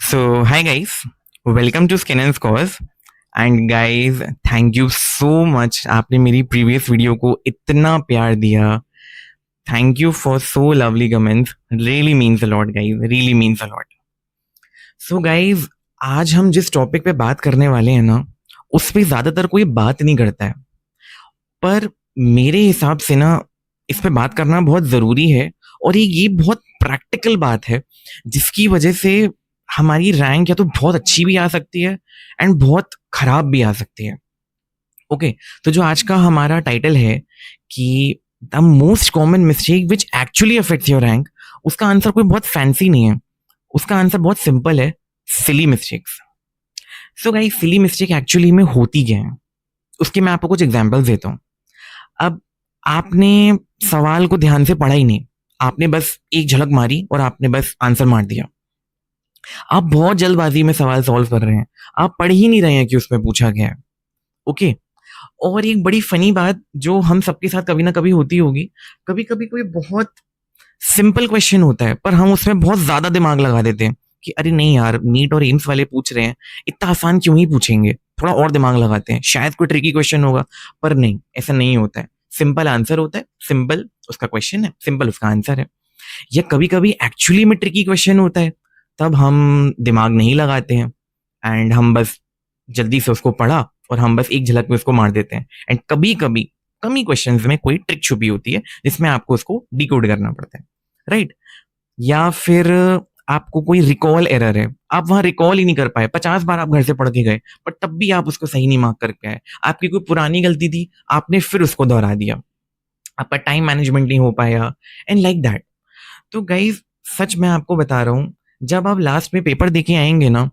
So, hi guys, welcome to Skin and Scores. And guys thank you so much, आपने मेरी previous video को इतना प्यार दिया. Thank you for so lovely comments. Really means a lot guys, really means a lot. So guys, आज हम जिस topic पे बात करने वाले हैं ना, उस पे ज़्यादातर कोई बात नहीं करता है, पर मेरे हिसाब से ना इस पे बात करना बहुत ज़रूरी है. और ये बहुत प्रैक्टिकल बात है, जिसकी वजह से हमारी रैंक या तो बहुत अच्छी भी आ सकती है एंड बहुत खराब भी आ सकती है. ओके, तो जो आज का हमारा टाइटल है कि the most common mistake which actually affects your rank, उसका आंसर कोई बहुत फैंसी नहीं है. उसका आंसर बहुत सिंपल है, silly mistakes. So guys, silly mistake actually में होती क्या है, उसके मैं आपको कुछ एग्जांपल्स देता हूँ. अब आपने सवाल को ध्यान से पढ़ा ही नहीं, आपने बस एक झलक मारी और आपने बस आंसर मार दिया. आप बहुत जल्दबाजी में सवाल सॉल्व कर रहे हैं, आप पढ़ ही नहीं रहे हैं कि उसमें पूछा गया है. ओके, और एक बड़ी फनी बात जो हम सबके साथ कभी ना कभी होती होगी, कभी कभी कोई बहुत सिंपल क्वेश्चन होता है पर हम उसमें बहुत ज्यादा दिमाग लगा देते हैं कि अरे नहीं यार, नीट और एम्स वाले पूछ रहे हैं, इतना आसान क्यों ही पूछेंगे, थोड़ा और दिमाग लगाते हैं, शायद कोई ट्रिकी क्वेश्चन होगा. पर नहीं, ऐसा नहीं होता है. सिंपल आंसर होता है, सिंपल उसका क्वेश्चन है, सिंपल उसका आंसर है. या कभी कभी एक्चुअली में ट्रिकी क्वेश्चन होता है, तब हम दिमाग नहीं लगाते हैं एंड हम बस जल्दी से उसको पढ़ा और हम बस एक झलक में उसको मार देते हैं. एंड कभी कभी कमी क्वेश्चंस में कोई ट्रिक छुपी होती है जिसमें आपको उसको डिकोड करना पड़ता है, राइट. या फिर आपको कोई रिकॉल एरर है, आप वहां रिकॉल ही नहीं कर पाए, 50 बार आप घर से पढ़ के गए पर तब भी आप उसको सही नहीं मार्क करके आए. आपकी कोई पुरानी गलती थी, आपने फिर उसको दोहरा दिया, आपका टाइम मैनेजमेंट नहीं हो पाया एंड लाइक दैट. तो गाइज, सच मैं आपको बता रहा हूँ, जब आप लास्ट में पेपर देके आएंगे ना,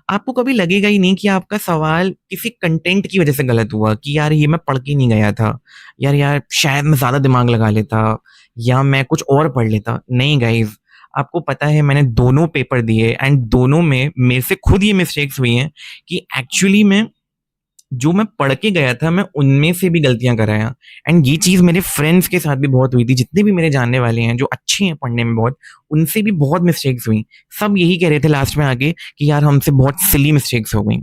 आपको कभी लगेगा ही नहीं कि आपका सवाल किसी कंटेंट की वजह से गलत हुआ, कि यार ये मैं पढ़ के नहीं गया था, यार यार शायद मैं ज्यादा दिमाग लगा लेता या मैं कुछ और पढ़ लेता. नहीं गाइज, आपको पता है मैंने दोनों पेपर दिए एंड दोनों में मेरे से खुद ये मिस्टेक्स हुई हैं कि एक्चुअली में जो मैं पढ़ के गया था मैं उनमें से भी गलतियां कराया. एंड ये चीज मेरे फ्रेंड्स के साथ भी बहुत हुई थी, जितने भी मेरे जानने वाले हैं जो अच्छे हैं पढ़ने में बहुत, उनसे भी बहुत मिस्टेक्स हुई. सब यही कह रहे थे लास्ट में आके कि यार हमसे बहुत सिली मिस्टेक्स हो गई.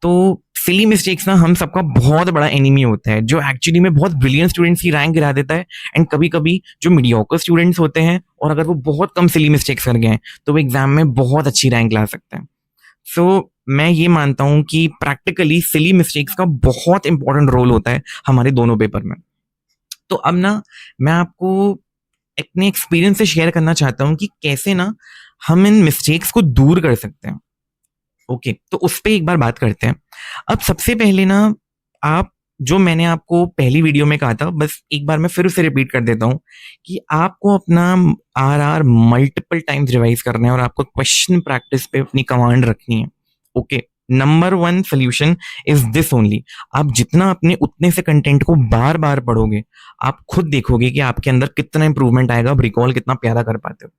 तो सिली मिस्टेक्स ना हम सबका बहुत बड़ा एनिमी होता है, जो एक्चुअली में बहुत ब्रिलियंट स्टूडेंट्स की रैंक गिरा देता है. एंड कभी कभी जो मीडियोकर स्टूडेंट्स होते हैं, और अगर वो बहुत कम सिली मिस्टेक्स कर गए हैं, तो वो एग्जाम में बहुत अच्छी रैंक ला सकते हैं. सो मैं ये मानता हूं कि प्रैक्टिकली सिली मिस्टेक्स का बहुत इंपॉर्टेंट रोल होता है हमारे दोनों पेपर में. तो अब ना मैं आपको अपने एक्सपीरियंस से शेयर करना चाहता हूं कि कैसे ना हम इन मिस्टेक्स को दूर कर सकते हैं. ओके, तो उस पर एक बार बात करते हैं. अब सबसे पहले ना, आप जो मैंने आपको पहली वीडियो में कहा था, बस एक बार मैं फिर उसे रिपीट कर देता हूं कि आपको अपना आर मल्टीपल टाइम्स रिवाइज करना है और आपको क्वेश्चन प्रैक्टिस पे अपनी कमांड रखनी है. Okay, number one solution is this only. आप जितना अपने उतने से कंटेंट को बार बार पढ़ोगे, आप खुद देखोगे कि आपके अंदर कितना इंप्रूवमेंट आएगा, आप रिकॉल कितना प्यारा कर पाते हो.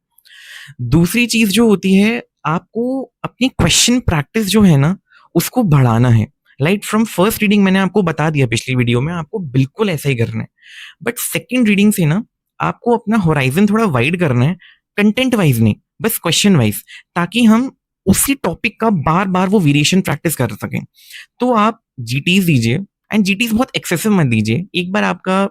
दूसरी चीज जो होती है, आपको अपनी क्वेश्चन प्रैक्टिस जो है ना, उसको बढ़ाना है. लाइक फ्रॉम फर्स्ट रीडिंग मैंने आपको बता दिया पिछली वीडियो में, आपको बिल्कुल ऐसा ही करना है. बट सेकेंड रीडिंग से ना आपको अपना होराइजन थोड़ा वाइड करना है, कंटेंट वाइज नहीं, बस क्वेश्चन वाइज, ताकि हम उसी टॉपिक का बार बार वो वेरिएशन प्रैक्टिस कर सकें. तो आप जीटीज दीजिए, एंड जीटीज बहुत एक्सेसिव मत दीजिए. एक बार आपका,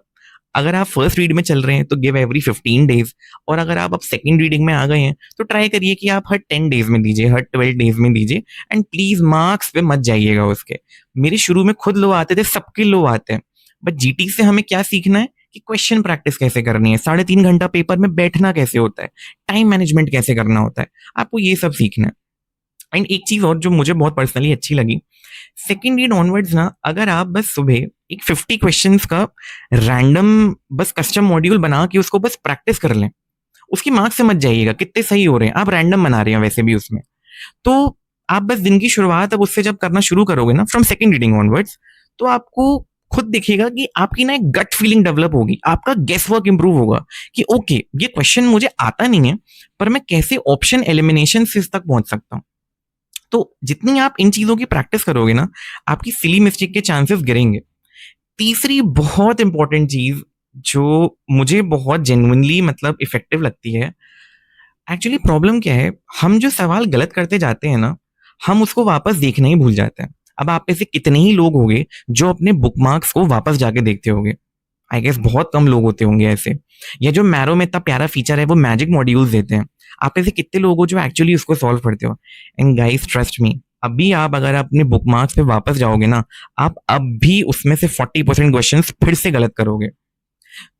अगर आप फर्स्ट रीड में चल रहे हैं तो गिव एवरी 15 डेज, और अगर आप अब सेकंड रीडिंग में आ गए हैं तो ट्राई करिए कि आप हर 10 डेज में दीजिए, हर 12 डेज में दीजिए. एंड प्लीज मार्क्स पे मत जाइएगा उसके. मेरे शुरू में खुद लो आते थे, सबके लो आते हैं, बट जीटी से हमें क्या सीखना है कि क्वेश्चन प्रैक्टिस कैसे करनी है, 3.5 घंटा पेपर में बैठना कैसे होता है, टाइम मैनेजमेंट कैसे करना होता है, आपको ये सब सीखना है. एंड एक चीज और जो मुझे बहुत पर्सनली अच्छी लगी, सेकेंड रीड ऑनवर्ड्स ना, अगर आप बस सुबह एक 50 क्वेश्चंस का रैंडम बस कस्टम मॉड्यूल बना के उसको बस प्रैक्टिस कर लें, उसकी मार्क्स से मत जाइएगा कितने सही हो रहे हैं, आप रैंडम बना रहे हैं वैसे भी उसमें. तो आप बस दिन की शुरुआत अब उससे जब करना शुरू करोगे ना, फ्रॉम सेकेंड रीडिंग ऑनवर्ड्स, तो आपको खुद दिखेगा कि आपकी ना एक गट फीलिंग डेवलप होगी, आपका गेस वर्क इंप्रूव होगा कि ओके, ये क्वेश्चन मुझे आता नहीं है, पर मैं कैसे ऑप्शन एलिमिनेशन से इस तक पहुंच सकता हूँ. तो जितनी आप इन चीजों की प्रैक्टिस करोगे ना, आपकी सिली मिस्टेक के चांसेस गिरेंगे. तीसरी बहुत इंपॉर्टेंट चीज जो मुझे बहुत जेन्युइनली मतलब इफेक्टिव लगती है, एक्चुअली प्रॉब्लम क्या है, हम जो सवाल गलत करते जाते हैं ना, हम उसको वापस देखना ही भूल जाते हैं। अब आप में से कितने ही लोग होंगे जो अपने बुकमार्क्स को वापस जाके देखते होंगे? आई गेस बहुत कम लोग होते होंगे ऐसे। ये जो मैरो में इतना प्यारा फीचर है, वो मैजिक मॉड्यूल्स देते हैं। आप में से कितने लोग हो जो एक्चुअली उसको सॉल्व करते हो? एंड गाइस ट्रस्ट मी, अभी आप अगर अपने बुकमार्क्स पे वापस जाओगे ना, आप अब भी उसमें से 40% क्वेश्चंस फिर से गलत करोगे।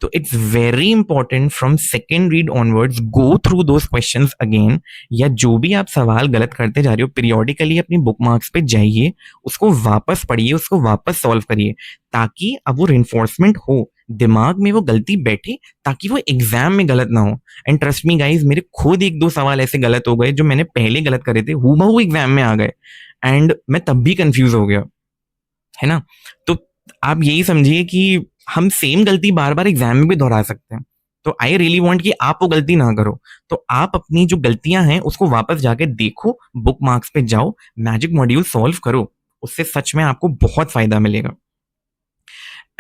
तो it's very important from second read onwards, go through those questions again, या जो भी आप सवाल गलत करते जा रहे हो पीरियोडिकली अपनी बुक मार्क्स पे जाइए, उसको वापस पढ़िए, उसको वापस सॉल्व करिए, ताकि अब वो रिइंफोर्समेंट हो, दिमाग में वो गलती बैठे, ताकि वो एग्जाम में गलत ना हो। एंड ट्रस्ट मी गाइज, मेरे खुद एक दो सवाल ऐसे गलत हो गए जो मैंने पहले गलत करे थे, हूबहू एग्जाम में आ गए, एंड मैं तब भी कंफ्यूज हो गया, है ना। तो आप यही समझिए कि हम सेम गलती बार बार एग्जाम में भी दोहरा सकते हैं। तो आई रियली वांट कि आप वो गलती ना करो। तो आप अपनी जो गलतियां हैं उसको वापस जाके देखो, बुक मार्क्स पे जाओ, मैजिक मॉड्यूल सॉल्व करो, उससे सच में आपको बहुत फायदा मिलेगा।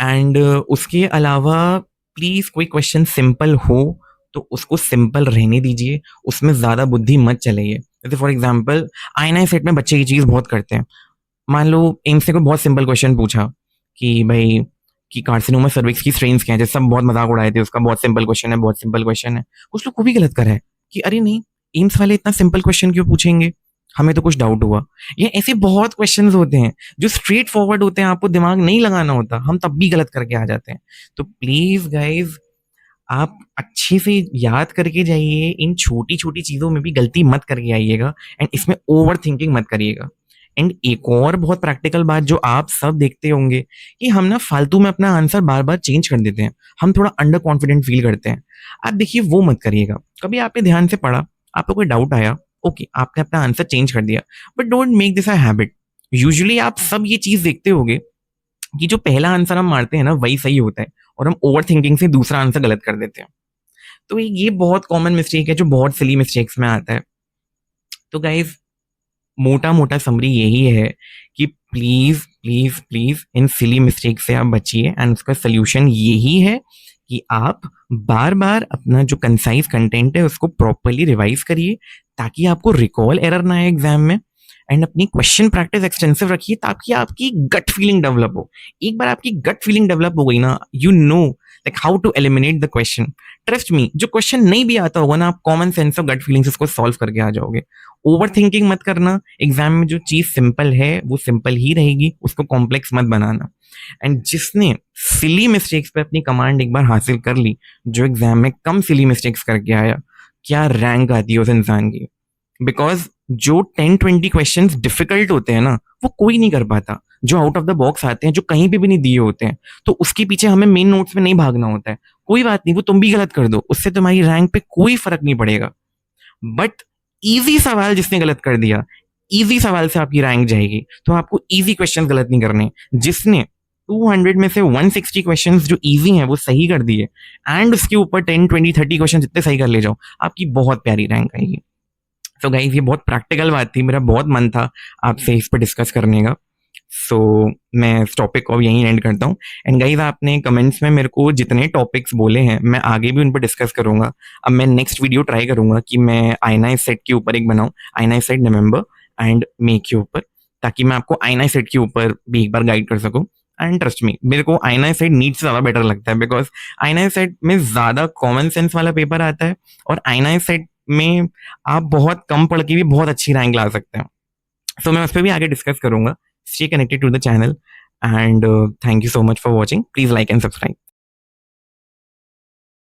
एंड उसके अलावा प्लीज कोई क्वेश्चन सिंपल हो तो उसको सिंपल रहने दीजिए, उसमें ज्यादा बुद्धि मत चलाइए। जैसे फॉर एग्जाम्पल आईना सेट में बच्चे ये चीज बहुत करते हैं। मान लो एम्स से कोई बहुत सिंपल क्वेश्चन पूछा कि भाई कि कार्सिनोमा सर्विक्स की स्ट्रेन्स क्या है, जैसे सब बहुत मजाक उड़ाए थे उसका, बहुत सिंपल क्वेश्चन है, बहुत सिंपल क्वेश्चन है। कुछ लोग को भी गलत करा है कि अरे नहीं, एम्स वाले इतना सिंपल क्वेश्चन क्यों पूछेंगे, हमें तो कुछ डाउट हुआ। ये ऐसे बहुत क्वेश्चंस होते हैं जो स्ट्रेट फॉरवर्ड होते हैं, आपको दिमाग नहीं लगाना होता, हम तब भी गलत करके आ जाते हैं। तो प्लीज गाइज, आप अच्छे से याद करके जाइए, इन छोटी छोटी चीजों में भी गलती मत करके आइएगा, एंड इसमें ओवर थिंकिंग मत करिएगा। एंड एक और बहुत प्रैक्टिकल बात जो आप सब देखते होंगे कि हम ना फालतू में अपना आंसर बार बार चेंज कर देते हैं, हम थोड़ा अंडर कॉन्फिडेंट फील करते हैं। आप देखिए वो मत करिएगा। कभी आपने ध्यान से पढ़ा, आपको कोई डाउट आया, ओके आपने अपना आंसर चेंज कर दिया, but don't make this a habit. Usually आप सब ये चीज देखते होंगे कि जो पहला आंसर हम मारते हैं ना वही सही होता है, और हम ओवर थिंकिंग से दूसरा आंसर गलत कर देते हैं। तो ये बहुत कॉमन मिस्टेक है जो बहुत सिली मिस्टेक्स में आता है। तो गाइज, मोटा मोटा समरी यही है कि please please please in silly mistake से आप बचिए, एंड उसका सोल्यूशन यही है कि आप बार बार अपना जो कंसाइज कंटेंट है उसको प्रॉपरली रिवाइज करिए, ताकि आपको रिकॉल एरर ना आए एग्जाम में। एंड अपनी क्वेश्चन प्रैक्टिस एक्सटेंसिव रखिए, ताकि आपकी गट फीलिंग डेवलप हो। एक बार आपकी गट फीलिंग डेवलप हो गई ना, you know like how to eliminate the question. Trust me, जो क्वेश्चन नहीं भी आता होगा ना, आप common sense of gut feeling से उसको सॉल्व करके आ जाओगे। ओवर थिंकिंग मत करना, एग्जाम में जो चीज सिंपल है वो सिंपल ही रहेगी, उसको कॉम्प्लेक्स मत बनाना। एंड जिसने सिली मिस्टेक्स पे अपनी कमांड एक बार हासिल कर ली, जो एग्जाम में कम सिली मिस्टेक्स करके आया, क्या रैंक आती है उस इंसान की। बिकॉज जो 10-20 क्वेश्चंस डिफिकल्ट होते हैं ना, वो कोई नहीं कर पाता। जो आउट ऑफ द बॉक्स आते हैं, जो कहीं पे भी नहीं दिए होते हैं, तो उसके पीछे हमें मेन नोट्स में नहीं भागना होता है। कोई बात नहीं, वो तुम भी गलत कर दो, उससे तुम्हारी रैंक पे कोई फर्क नहीं पड़ेगा। बट इजी सवाल जिसने गलत कर दिया, इजी सवाल से आपकी रैंक जाएगी। तो आपको इजी क्वेश्चन गलत नहीं करने। जिसने 200 में से 160 क्वेश्चंस जो इजी हैं वो सही कर दिए, एंड उसके ऊपर 10-20-30 क्वेश्चन जितने सही कर ले जाओ, आपकी बहुत प्यारी रैंक आएगी। तो गाइज, ये बहुत प्रैक्टिकल बात थी, मेरा बहुत मन था आपसे इस पर डिस्कस करने का। सो मैं इस टॉपिक को यहीं एंड करता हूँ। एंड गाइज, आपने कमेंट्स में मेरे को जितने टॉपिक्स बोले हैं मैं आगे भी उन पर डिस्कस करूंगा। अब मैं नेक्स्ट वीडियो ट्राई करूंगा कि मैं आईना सेट के ऊपर एक बनाऊं, आईना सेट नवंबर एंड मे के ऊपर, ताकि मैं आपको आईना सेट के ऊपर भी एक बार गाइड कर सकूं। एंड ट्रस्ट मी, मेरे को आईना सेट नीट से ज्यादा बेटर लगता है, बिकॉज आईना सेट में ज्यादा कॉमन सेंस वाला पेपर आता है, और आईना सेट में आप बहुत कम पढ़ के भी बहुत अच्छी रैंक ला सकते हैं। तो मैं उस पर भी आगे डिस्कस करूंगा। Stay connected to the channel, and thank you so much for watching. Please like and subscribe.